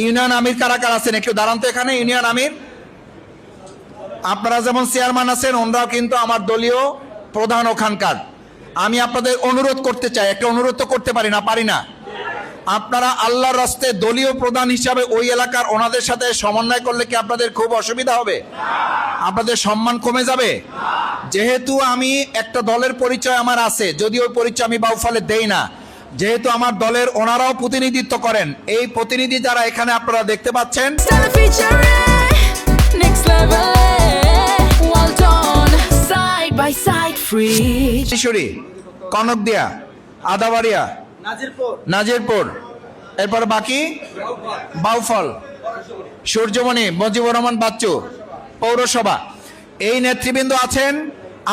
Union আমির কারা কারা আছেন একটু দাঁড়ান তো এখানে। ইউনিয়ন আমির আপনারা যেমন চেয়ারম্যান আছেন, ওনারাও কিন্তু আমার দলীয় প্রধান ওখানকার। আমি আপনাদের অনুরোধ করতে চাই, একটা অনুরোধ তো করতে পারি না, পারি না? আপনারা আল্লাহর রাস্তে দলীয় প্রধান হিসাবে ওই এলাকার ওনাদের সাথে সমন্বয় করলে কি আপনাদের খুব অসুবিধা হবে? আপনাদের সম্মান কমে যাবে? যেহেতু আমি একটা দলের পরিচয় আমার আছে, যদি ওই পরিচয় আমি বাউফলে দেই না, যেহেতু আমার দলের ওনারাও প্রতিনিধিত্ব করেন, এই প্রতিনিধি যারা এখানে আপনারা দেখতে পাচ্ছেন, শিশুরি, কনকদিয়া, আদাবাড়িয়া, নাজিরপুর, এরপর বাকি বাউফল, সূর্যমণি, মুজিবুর রহমান বাচ্চু, পৌরসভা, এই নেতৃবৃন্দ আছেন।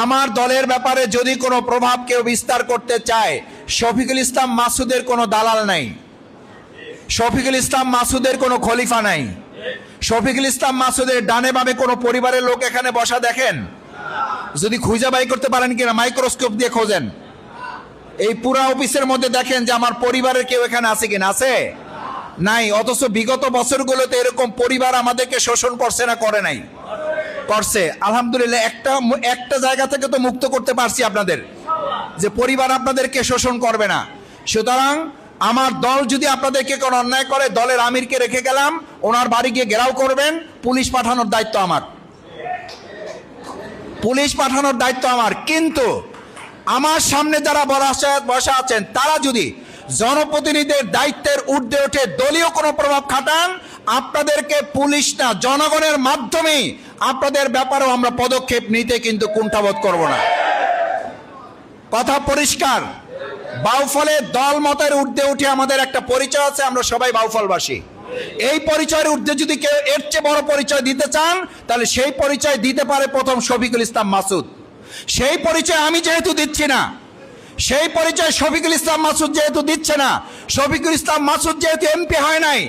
আমার দলের ব্যাপারে যদি কোনো প্রভাব কেউ বিস্তার করতে চায়, শফিকুল ইসলাম মাসুদের কোনো দালাল নাই, শফিকুল ইসলাম মাসুদের কোনো খলিফা নাই, শফিকুল ইসলাম মাসুদের ডানে বামে কোনো পরিবারের লোক এখানে বসা দেখেন? যদি খুঁজে বাই করতে পারেন কিনা মাইক্রোস্কোপ দিয়ে খোঁজেন। এই পুরা অফিসের মধ্যে দেখেন যে আমার পরিবারের কেউ এখানে আছে কিনা, আছে? নাই। অথচ বিগত বছরগুলোতে এরকম পরিবার আমাদেরকে শোষণ করছে না করে নাই? করছে। আলহামদুলিল্লাহ একটা জায়গা থেকে তো মুক্ত করতে পারছি আপনাদের, যে পরিবার আপনাদেরকে শোষণ করবে না। সুতরাং আমার দল যদি আপনাদেরকে কোনো অন্যায় করে, দলের আমিরকে রেখে গেলাম, ওনার বাড়ি গিয়ে ঘেরাও করবেন, পুলিশ পাঠানোর দায়িত্ব আমার, পুলিশ পাঠানোর দায়িত্ব আমার। কিন্তু আমার সামনে যারা বসা আছেন, তারা যদি জনপ্রতিনিধিদের দায়িত্বের ঊর্ধ্বে উঠে দলীয় কোনো প্রভাব খাটান, আপনাদেরকে পুলিশ না, জনগণের মাধ্যমেই আপনাদের ব্যাপারেও আমরা পদক্ষেপ নিতে কিন্তু কুণ্ঠাবোধ করব না। কথা পরিষ্কার। বাউফলে দল মতের ঊর্ধ্বে উঠে আমাদের একটা পরিচয় আছে, আমরা সবাই বাউফলবাসী। এই পরিচয়ের ঊর্ধ্বে যদি কেউ এর চেয়ে বড় পরিচয় দিতে চান, তাহলে সেই পরিচয় দিতে পারে প্রথম শফিকুল ইসলাম মাসুদ। সেই পরিচয় আমি যেহেতু দিচ্ছি না, সেই পরিচয় শফিকুল ইসলাম মাসুদ যেহেতু দিচ্ছে না, শফিকুল ইসলাম মাসুদ যেহেতু এমপি হয় নাই,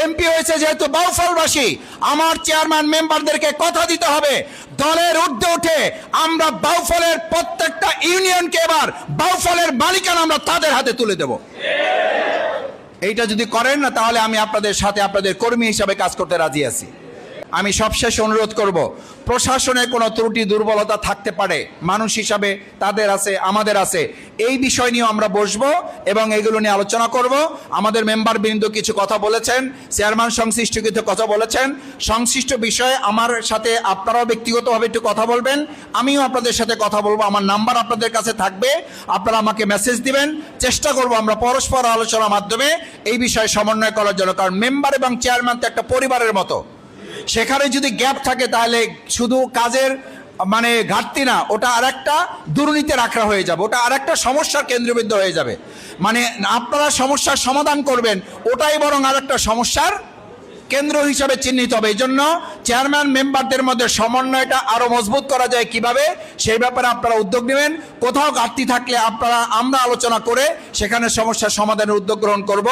এমপি হয়েছে যেহেতু বাউফলবাসী, আমার চেয়ারম্যান মেম্বারদেরকে কথা দিতে হবে, দলের ঊর্ধ্বে উঠে আমরা বাউফলের প্রত্যেকটা ইউনিয়নকে এবার বাউফলের মালিকানা আমরা তাদের হাতে তুলে দেব। এইটা যদি করেন না, তাহলে আমি আপনাদের সাথে আপনাদের কর্মী হিসাবে কাজ করতে রাজি আছি। আমি সবশেষ অনুরোধ করব, প্রশাসনে কোনো ত্রুটি দুর্বলতা থাকতে পারে, মানুষ হিসাবে তাদের আছে, আমাদের আছে, এই বিষয় নিয়ে আমরা বসবো এবং এগুলো নিয়ে আলোচনা করব। আমাদের মেম্বার বৃন্দ কিছু কথা বলেছেন, চেয়ারম্যান সংশ্লিষ্ট কিছু কথা বলেছেন, সংশ্লিষ্ট বিষয়ে আমার সাথে আপনারাও ব্যক্তিগতভাবে একটু কথা বলবেন, আমিও আপনাদের সাথে কথা বলবো। আমার নাম্বার আপনাদের কাছে থাকবে, আপনারা আমাকে মেসেজ দিবেন, চেষ্টা করব আমরা পরস্পর আলোচনার মাধ্যমে এই বিষয়ে সমন্বয় করার জন্য। কারণ মেম্বার এবং চেয়ারম্যান তো একটা পরিবারের মতো, সেখানে যদি গ্যাপ থাকে তাহলে শুধু কাজের মানে ঘাটতি না, ওটা আর একটা দুর্নীতির আখড়া হয়ে যাবে, ওটা আর একটা সমস্যার কেন্দ্রবিন্দু হয়ে যাবে। মানে আপনারা সমস্যার সমাধান করবেন, ওটাই বরং আর একটা সমস্যার কেন্দ্র হিসাবে চিহ্নিত হবে। এই জন্য চেয়ারম্যান মেম্বারদের মধ্যে সমন্বয়টা আরো মজবুত করা যায় কিভাবে, সেই ব্যাপারে আপনারা উদ্যোগ নেবেন। কোথাও ঘাটতি থাকলে আমরা আলোচনা করে সেখানে সমস্যার সমাধানের উদ্যোগ গ্রহণ করব।